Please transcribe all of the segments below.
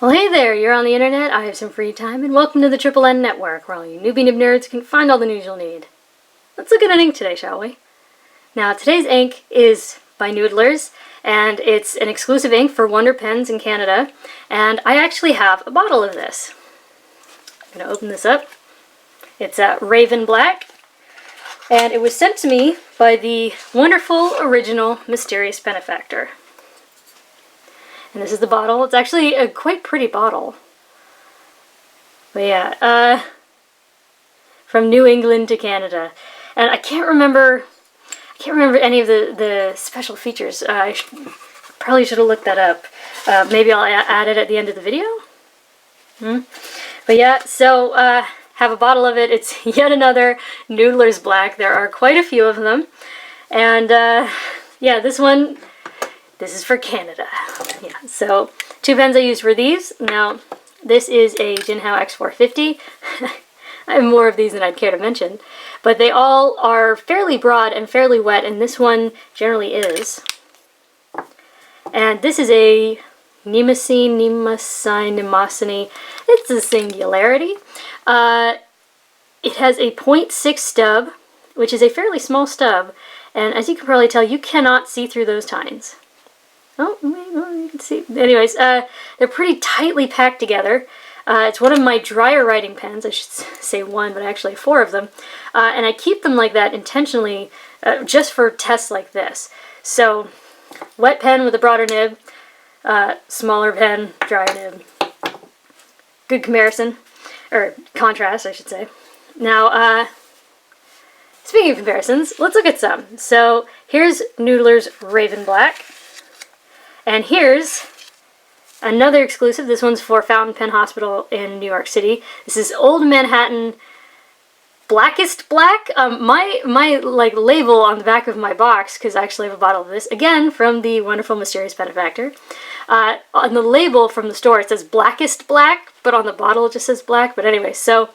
Well, hey there, you're on the internet, I have some free time, and welcome to the Triple N Network, where all you newbie nib nerds can find all the news you'll need. Let's look at an ink today, shall we? Now, today's ink is by Noodlers, and it's an exclusive ink for Wonderpens in Canada, and I actually have a bottle of this. I'm going to open this up. It's Raven Black, and it was sent to me by the wonderful, original, mysterious benefactor. And this is the bottle. It's actually a quite pretty bottle. But yeah, from New England to Canada. And I can't remember any of the special features. I probably should have looked that up. Maybe I'll add it at the end of the video. But yeah, so have a bottle of it. It's yet another Noodler's Black. There are quite a few of them. And yeah, this is for Canada. Yeah, so two pens I used were these. Now, this is a JinHao X450. I have more of these than I'd care to mention. But they all are fairly broad and fairly wet, and this one generally is. And this is a Nemosine. It's a Singularity. It has a 0.6 stub, which is a fairly small stub. And as you can probably tell, you cannot see through those tines. Oh, you can see. Anyways, they're pretty tightly packed together. It's one of my drier writing pens. I should say one, but actually four of them. And I keep them like that intentionally just for tests like this. So, wet pen with a broader nib, smaller pen, drier nib. Good comparison, or contrast, I should say. Now, speaking of comparisons, let's look at some. So, here's Noodler's Raven Black. And here's another exclusive. This one's for Fountain Pen Hospital in New York City. This is Old Manhattan Blackest Black. My like label on the back of my box, because I actually have a bottle of this, again from the wonderful mysterious benefactor. On the label from the store it says Blackest Black, but on the bottle it just says black. But anyway, so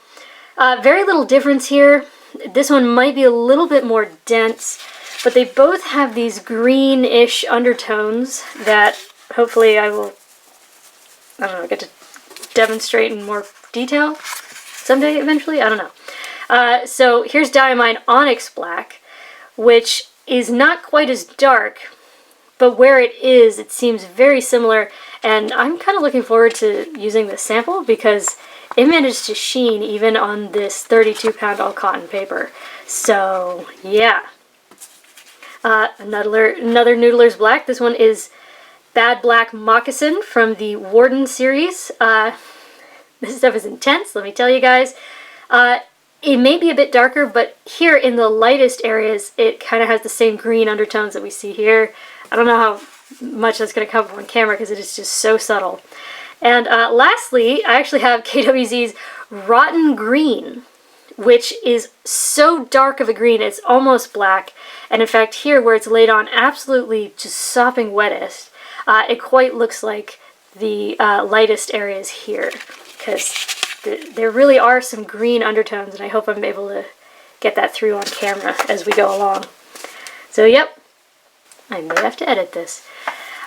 very little difference here. This one might be a little bit more dense, but they both have these greenish undertones that hopefully I will, I don't know, get to demonstrate in more detail someday eventually? I don't know. So here's Diamine Onyx Black, which is not quite as dark, but where it is, it seems very similar, and I'm kind of looking forward to using this sample because it managed to sheen even on this 32-pound all-cotton paper. So, yeah. Another Noodler's Black. This one is Bad Black Moccasin from the Warden series. This stuff is intense, let me tell you guys. It may be a bit darker, but here in the lightest areas, it kind of has the same green undertones that we see here. I don't know how much that's going to come up on camera because it is just so subtle. And lastly, I actually have KWZ's Rotten Green, which is so dark of a green, it's almost black. And in fact, here where it's laid on absolutely just sopping wettest, it quite looks like the lightest areas here, because there really are some green undertones, and I hope I'm able to get that through on camera as we go along. So yep, I may have to edit this.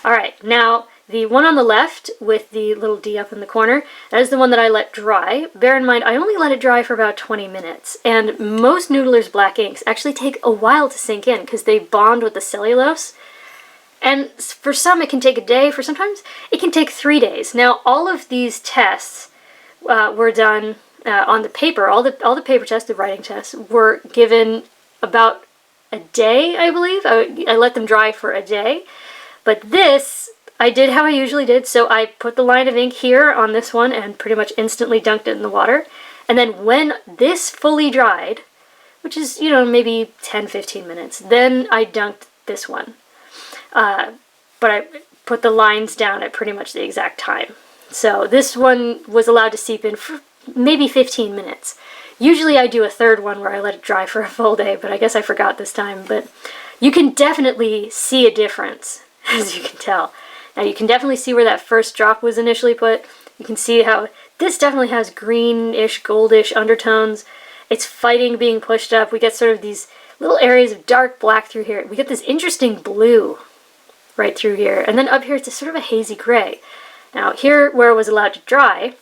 Alright, now the one on the left with the little D up in the corner, that is the one that I let dry. Bear in mind, I only let it dry for about 20 minutes, and most Noodler's Black inks actually take a while to sink in because they bond with the cellulose. And for some it can take a day, for sometimes it can take 3 days. Now all of these tests were done on the paper. All the paper tests, the writing tests, were given about a day, I believe. I let them dry for a day. But this, I did how I usually did. So I put the line of ink here on this one and pretty much instantly dunked it in the water. And then when this fully dried, which is, you know, maybe 10-15 minutes, then I dunked this one. But I put the lines down at pretty much the exact time. So this one was allowed to seep in for maybe 15 minutes. Usually I do a third one where I let it dry for a full day, but I guess I forgot this time. But you can definitely see a difference, as you can tell. Now you can definitely see where that first drop was initially put. You can see how this definitely has greenish, goldish undertones. It's fighting being pushed up. We get sort of these little areas of dark black through here. We get this interesting blue right through here. And then up here it's sort of a hazy gray. Now here where it was allowed to dry,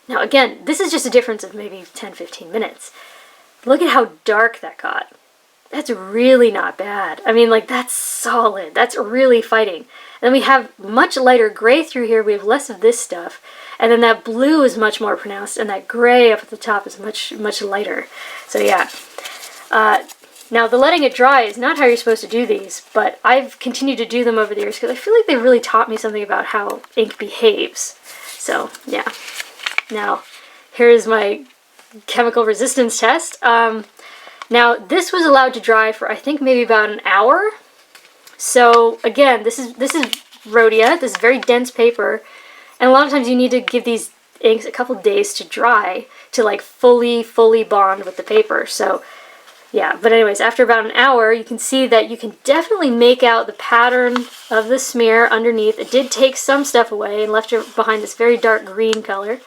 now again, this is just a difference of maybe 10-15 minutes. Look at how dark that got. That's really not bad. I mean, like, that's solid. That's really fighting. And then we have much lighter gray through here. We have less of this stuff. And then that blue is much more pronounced, and that gray up at the top is much lighter. So yeah. Now, the letting it dry is not how you're supposed to do these, but I've continued to do them over the years because I feel like they really taught me something about how ink behaves. So, yeah. Now, here's my chemical resistance test. Now, this was allowed to dry for, I think, maybe about an hour. So, again, this is Rhodia. This is very dense paper. And a lot of times you need to give these inks a couple days to dry to, like, fully bond with the paper. So, yeah. But anyways, after about an hour, you can see that you can definitely make out the pattern of the smear underneath. It did take some stuff away and left it behind this very dark green color.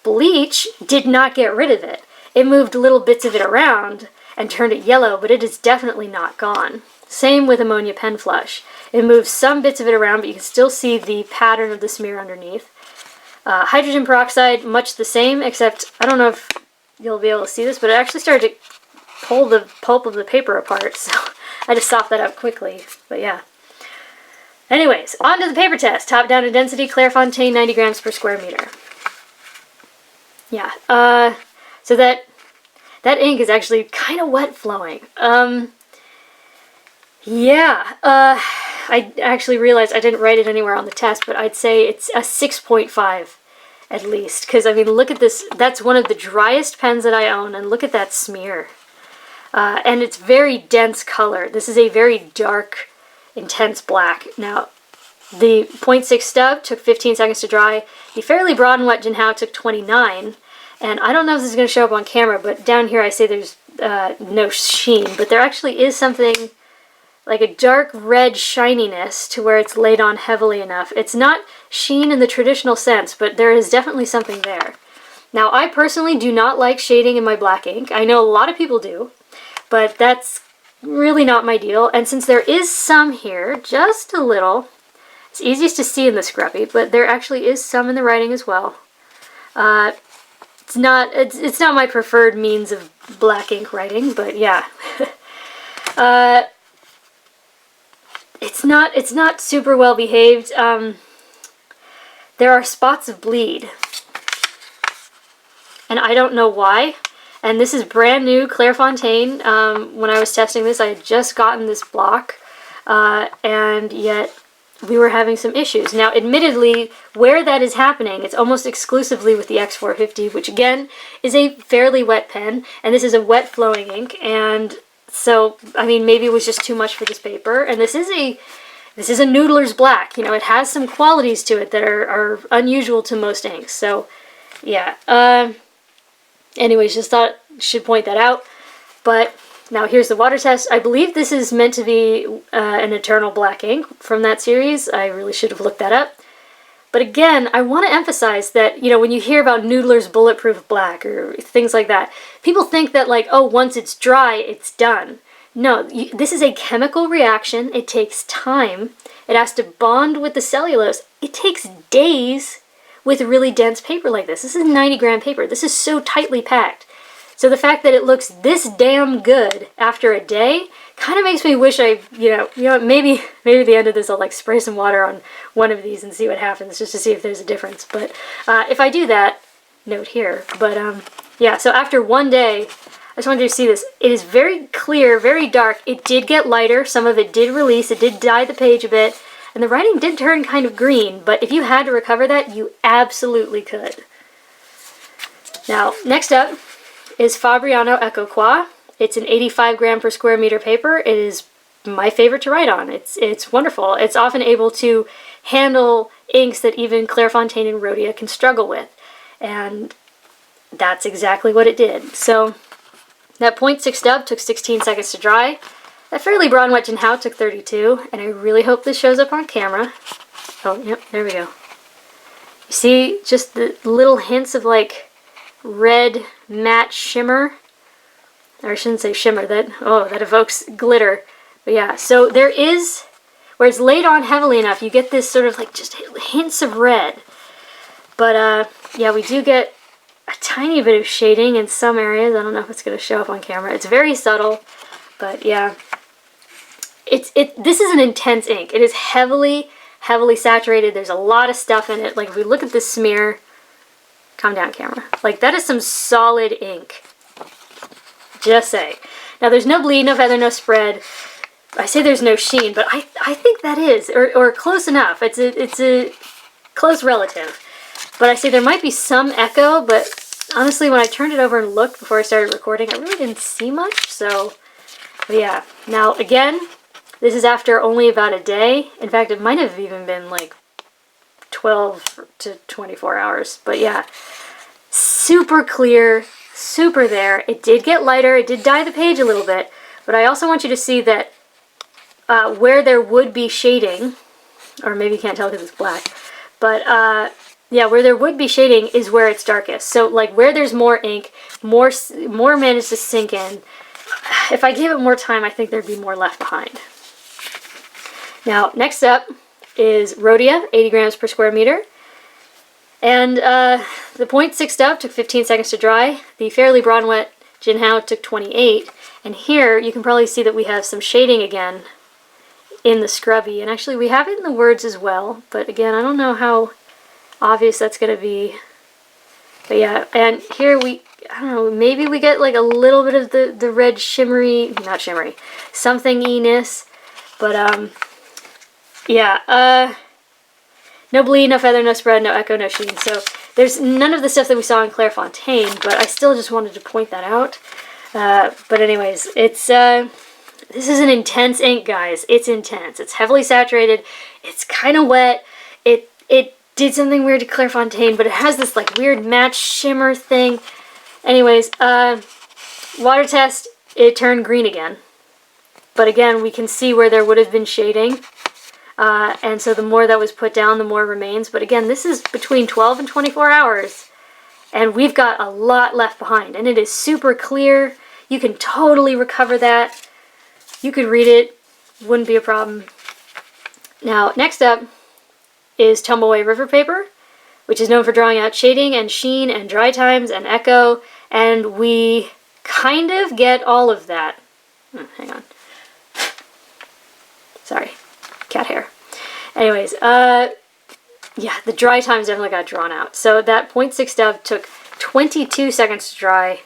Bleach did not get rid of it. It moved little bits of it around and turned it yellow, but it is definitely not gone. Same with ammonia pen flush. It moves some bits of it around, but you can still see the pattern of the smear underneath. Hydrogen peroxide, much the same, except I don't know if you'll be able to see this, but it actually started to pull the pulp of the paper apart, so I just sopped that up quickly, but yeah. Anyways, on to the paper test. Top down in density, Clairefontaine, 90 grams per square meter. Yeah, so that ink is actually kind of wet flowing. I actually realized I didn't write it anywhere on the test, but I'd say it's a 6.5 at least. Because, I mean, look at this. That's one of the driest pens that I own, and look at that smear. And it's very dense color. This is a very dark, intense black. Now, the 0.6 stub took 15 seconds to dry. The fairly broad and wet JinHao took 29. And I don't know if this is going to show up on camera, but down here I say there's no sheen. But there actually is something like a dark red shininess to where it's laid on heavily enough. It's not sheen in the traditional sense, but there is definitely something there. Now, I personally do not like shading in my black ink. I know a lot of people do, but that's really not my deal. And since there is some here, just a little, it's easiest to see in the scrubbie, but there actually is some in the writing as well. It's not my preferred means of black ink writing, but yeah. It's not super well behaved. There are spots of bleed, and I don't know why. And this is brand new Clairefontaine. When I was testing this, I had just gotten this block, and yet we were having some issues. Now, admittedly, where that is happening, it's almost exclusively with the X450, which again is a fairly wet pen, and this is a wet flowing ink, and so, I mean, maybe it was just too much for this paper. And this is a Noodler's black. You know, it has some qualities to it that are unusual to most inks. So, yeah. Anyways, just thought should point that out. But now here's the water test. I believe this is meant to be an eternal black ink from that series. I really should have looked that up. But again, I want to emphasize that, you know, when you hear about Noodler's bulletproof black or things like that, people think that, like, oh, once it's dry, it's done. No, this is a chemical reaction. It takes time. It has to bond with the cellulose. It takes days with really dense paper like this. This is 90-gram paper. This is so tightly packed. So the fact that it looks this damn good after a day kind of makes me wish maybe at the end of this I'll like spray some water on one of these and see what happens, just to see if there's a difference. But if I do that, note here. But yeah, so after one day, I just wanted you to see this. It is very clear, very dark. It did get lighter. Some of it did release. It did dye the page a bit. And the writing did turn kind of green. But if you had to recover that, you absolutely could. Now, next up is Fabriano Ecoqua. It's an 85 gram per square meter paper. It is my favorite to write on. It's wonderful. It's often able to handle inks that even Clairefontaine and Rhodia can struggle with. And that's exactly what it did. So that 0.6 stub took 16 seconds to dry. That fairly broad and wet JinHao took 32. And I really hope this shows up on camera. Oh, yep, there we go. You see just the little hints of like red matte shimmer. Or I shouldn't say shimmer, that evokes glitter. But yeah, so there is, where it's laid on heavily enough, you get this sort of like just hints of red. But yeah, we do get a tiny bit of shading in some areas. I don't know if it's going to show up on camera. It's very subtle, but yeah. This is an intense ink. It is heavily saturated. There's a lot of stuff in it. Like if we look at this smear, calm down camera. Like that is some solid ink. Just say. Now there's no bleed, no feather, no spread. I say there's no sheen, but I think that is, or close enough. It's a close relative. But I say there might be some echo, but honestly when I turned it over and looked before I started recording, I really didn't see much, so yeah. Now again, this is after only about a day. In fact, it might have even been like 12 to 24 hours, but yeah. Super clear, super there. It did get lighter, it did dye the page a little bit, but I also want you to see that where there would be shading, or maybe you can't tell because it's black, but yeah, where there would be shading is where it's darkest. So like where there's more ink, more managed to sink in. If I gave it more time, I think there'd be more left behind. Now, next up is Rhodia, 80 grams per square meter. And the 0.6 Stub took 15 seconds to dry. The Fairly Broad and Wet JinHao took 28. And here you can probably see that we have some shading again in the scrubby. And actually we have it in the words as well. But again, I don't know how obvious that's going to be. But yeah, and here I don't know, maybe we get like a little bit of the red shimmery, not shimmery, something-iness. But yeah, no bleed, no feather, no spread, no echo, no sheen. So there's none of the stuff that we saw in Clairefontaine, but I still just wanted to point that out. But anyways, it's this is an intense ink, guys. It's intense. It's heavily saturated. It's kind of wet. It did something weird to Clairefontaine, but it has this like weird matte shimmer thing. Anyways, water test, it turned green again. But again, we can see where there would have been shading. And so the more that was put down, the more remains. But again, this is between 12 and 24 hours. And we've got a lot left behind. And it is super clear. You can totally recover that. You could read it. Wouldn't be a problem. Now, next up is Tomoe River paper, which is known for drawing out shading and sheen and dry times and echo. And we kind of get all of that. Hang on. Sorry. Cat hair. Anyways, yeah, the dry times definitely got drawn out. So that 0.6 Stub took 22 seconds to dry.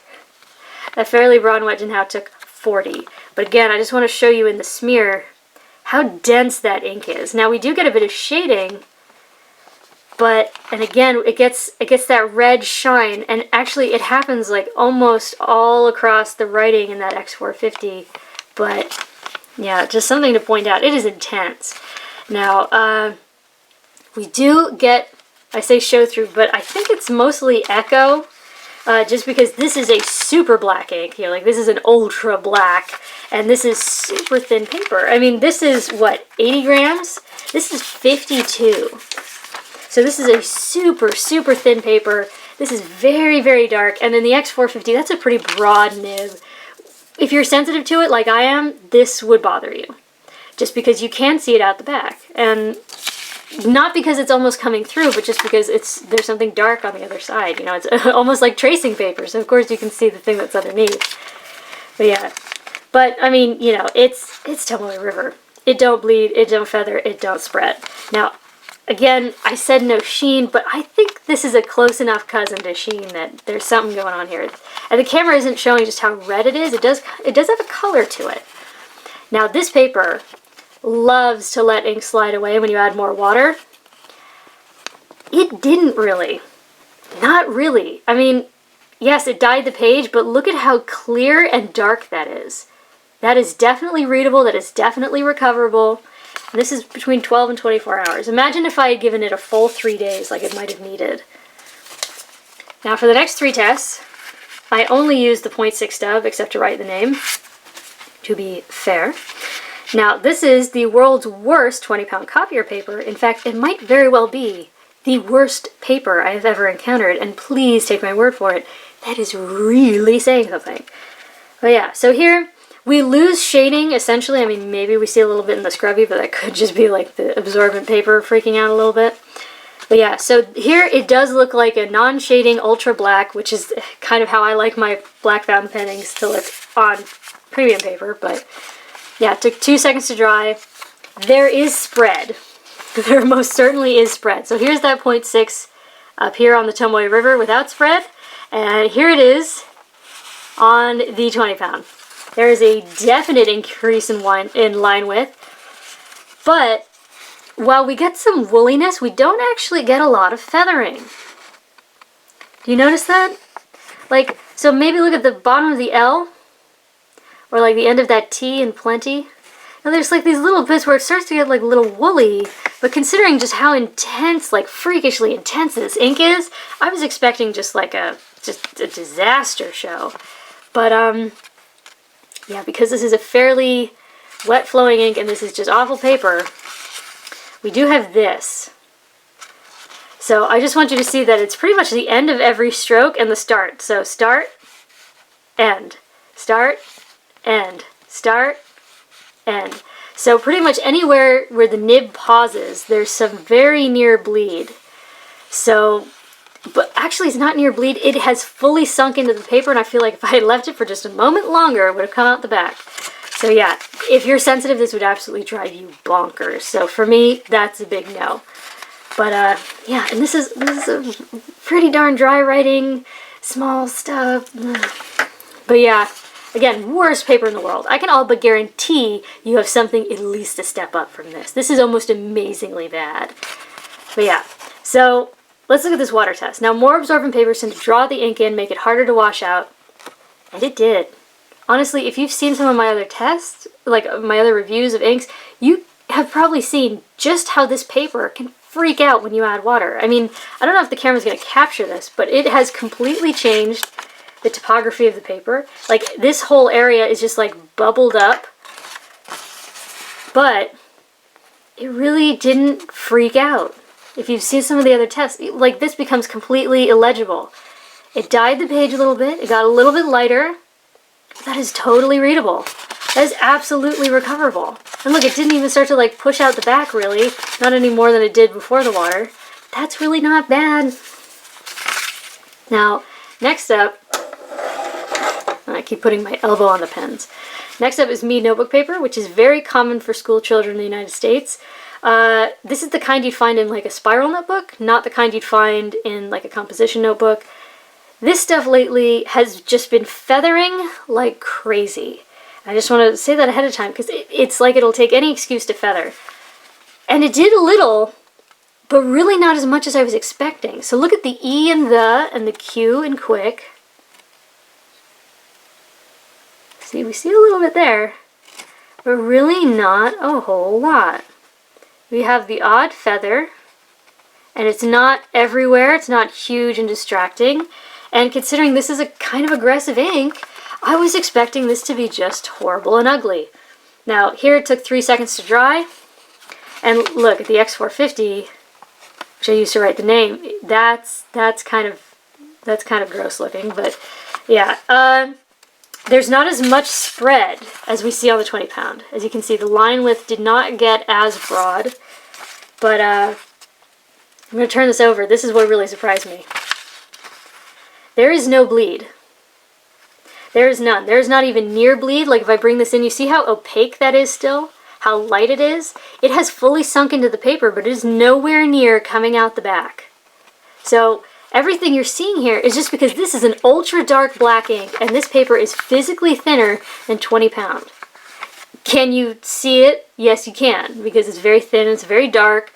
That Fairly Broad and Wet JinHao took 40. But again, I just want to show you in the smear how dense that ink is. Now we do get a bit of shading, but, and again, it gets that red shine, and actually it happens like almost all across the writing in that X450. But yeah, just something to point out. It is intense. Now, we do get, I say show through, but I think it's mostly echo, just because this is a super black ink here. Like, this is an ultra black, and this is super thin paper. I mean, this is, what, 80 grams? This is 52. So this is a super, super thin paper. This is very, very dark. And then the X450, that's a pretty broad nib. If you're sensitive to it like I am, this would bother you. Just because you can see it out the back. And not because it's almost coming through, but just because there's something dark on the other side. You know, it's almost like tracing paper. So of course you can see the thing that's underneath. But yeah. But I mean, you know, it's Tomoe River. It don't bleed, it don't feather, it don't spread. Now, again, I said no sheen, but I think this is a close enough cousin to sheen that there's something going on here. And the camera isn't showing just how red it is. It does have a color to it. Now, this paper loves to let ink slide away when you add more water. It didn't really. Not really. I mean, yes, it dyed the page, but look at how clear and dark that is. That is definitely readable. That is definitely recoverable. And this is between 12 and 24 hours. Imagine if I had given it a full 3 days like it might have needed. Now for the next 3 tests, I only used the 0.6 Stub except to write the name, to be fair. Now this is the world's worst 20-pound copier paper. In fact, it might very well be the worst paper I have ever encountered, and please take my word for it, that is really saying something. But yeah, so here we lose shading, essentially. I mean, maybe we see a little bit in the scrubby, but that could just be like the absorbent paper freaking out a little bit. But yeah, so here it does look like a non-shading ultra black, which is kind of how I like my black fountain pennings to look on premium paper. But yeah, it took 2 seconds to dry. There is spread. There most certainly is spread. So here's that 0.6 up here on the Tomoe River without spread. And here it is on the 20 pound. There is a definite increase in line width, but while we get some woolliness, we don't actually get a lot of feathering. Do you notice that? Like, so maybe look at the bottom of the L, or like the end of that T in plenty. Now there's like these little bits where it starts to get like a little woolly, but considering just how intense, like freakishly intense this ink is, I was expecting just like a disaster show. But yeah, because this is a fairly wet flowing ink and this is just awful paper, we do have this. So I just want you to see that it's pretty much the end of every stroke and the start. So start, end, start, end, start, end. So pretty much anywhere where the nib pauses, there's some very near bleed. So, but actually it's not near bleed, it has fully sunk into the paper, and I feel like if I had left it for just a moment longer, it would have come out the back. So yeah, if you're sensitive, this would absolutely drive you bonkers. So for me, that's a big no. But yeah, and this is a pretty darn dry writing, small stuff. But yeah, again, worst paper in the world. I can all but guarantee you have something at least a step up from this. This is almost amazingly bad. But yeah, so let's look at this water test. Now, more absorbent papers tend to draw the ink in, make it harder to wash out, and it did. Honestly, if you've seen some of my other tests, like my other reviews of inks, you have probably seen just how this paper can freak out when you add water. I mean, I don't know if the camera's going to capture this, but it has completely changed the topography of the paper. Like, this whole area is just like bubbled up, but it really didn't freak out. If you've seen some of the other tests, like this becomes completely illegible. It dyed the page a little bit, it got a little bit lighter. That is totally readable. That is absolutely recoverable. And look, it didn't even start to like push out the back really, not any more than it did before the water. That's really not bad. Now, next up, I keep putting my elbow on the pens. Next up is Mead Notebook Paper, which is very common for school children in the United States. This is the kind you'd find in like a spiral notebook, not the kind you'd find in like a composition notebook. This stuff lately has just been feathering like crazy. I just want to say that ahead of time because it's like it'll take any excuse to feather. And it did a little, but really not as much as I was expecting. So look at the E and the Q in quick. See, we see a little bit there, but really not a whole lot. We have the odd feather, and it's not everywhere, it's not huge and distracting. And considering this is a kind of aggressive ink, I was expecting this to be just horrible and ugly. Now, here it took 3 seconds to dry, and look at the X450, which I used to write the name. That's kind of gross looking, but yeah. There's not as much spread as we see on the 20 pound. As you can see, the line width did not get as broad, but I'm going to turn this over. This is what really surprised me. There is no bleed. There is none. There is not even near bleed. Like if I bring this in, you see how opaque that is still? How light it is? It has fully sunk into the paper, but it is nowhere near coming out the back. So everything you're seeing here is just because this is an ultra dark black ink and this paper is physically thinner than 20 pound. Can you see it? Yes, you can, because it's very thin, it's very dark.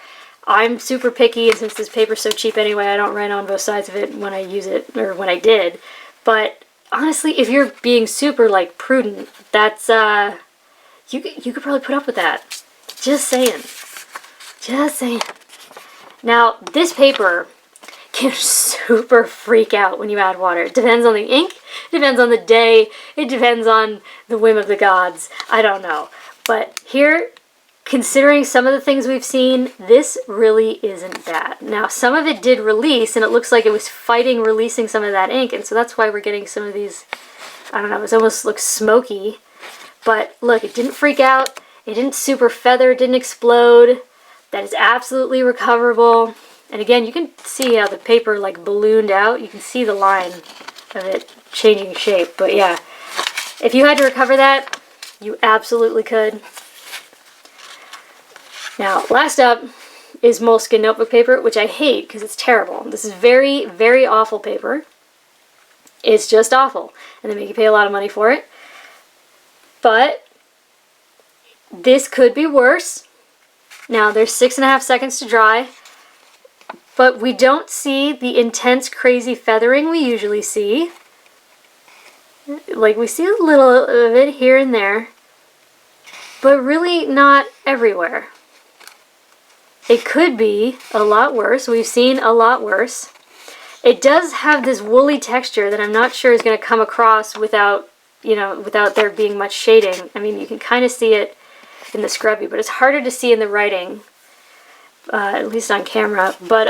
I'm super picky, and since this paper's so cheap anyway, I don't write on both sides of it when I use it, or when I did. But honestly, if you're being super like prudent, that's you could probably put up with that. Just saying. Just saying. Now, this paper can super freak out when you add water. It depends on the ink, it depends on the day, it depends on the whim of the gods. I don't know. But here, considering some of the things we've seen, this really isn't bad. Now, some of it did release, and it looks like it was fighting releasing some of that ink, and so that's why we're getting some of these, I don't know, it almost looks smoky. But look, it didn't freak out. It didn't super feather, it didn't explode. That is absolutely recoverable. And again, you can see how the paper like ballooned out. You can see the line of it changing shape. But yeah, if you had to recover that, you absolutely could. Now, last up is Moleskine notebook paper, which I hate because it's terrible. This is very, very awful paper. It's just awful. And they make you pay a lot of money for it. But this could be worse. Now, there's 6.5 seconds to dry. But we don't see the intense, crazy feathering we usually see. Like, we see a little of it here and there. But really not everywhere. It could be a lot worse. We've seen a lot worse. It does have this woolly texture that I'm not sure is going to come across without, you know, without there being much shading. I mean, you can kind of see it in the scrubby, but it's harder to see in the writing, at least on camera. But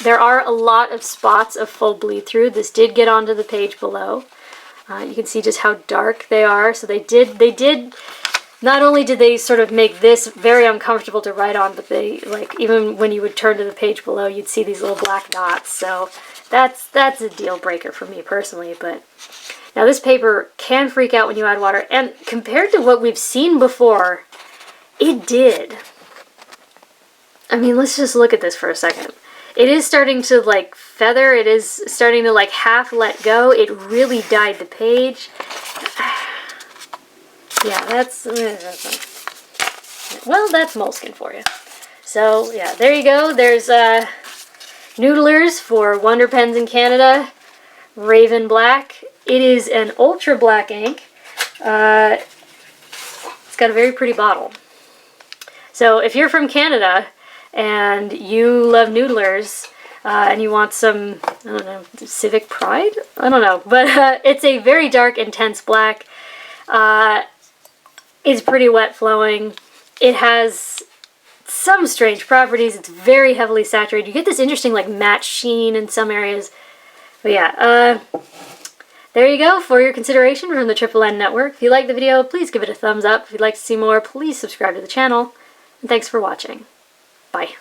there are a lot of spots of full bleed through. This did get onto the page below. You can see just how dark they are. So they did. Not only did they sort of make this very uncomfortable to write on, but they, like, even when you would turn to the page below, you'd see these little black dots. So that's a deal breaker for me personally. But now this paper can freak out when you add water, and compared to what we've seen before, it did. I mean, let's just look at this for a second. It is starting to like feather. It is starting to like half let go. It really dyed the page. Yeah, that's well, that's Moleskine for you. So yeah, there you go. There's Noodlers for Wonderpens in Canada, Raven Black. It is an ultra black ink. It's got a very pretty bottle. So if you're from Canada and you love Noodlers and you want some, I don't know, civic pride? I don't know, but it's a very dark, intense black. It's pretty wet flowing. It has some strange properties. It's very heavily saturated. You get this interesting like matte sheen in some areas. But yeah, there you go for your consideration from the Triple N Network. If you liked the video, please give it a thumbs up. If you'd like to see more, please subscribe to the channel. And thanks for watching. Bye.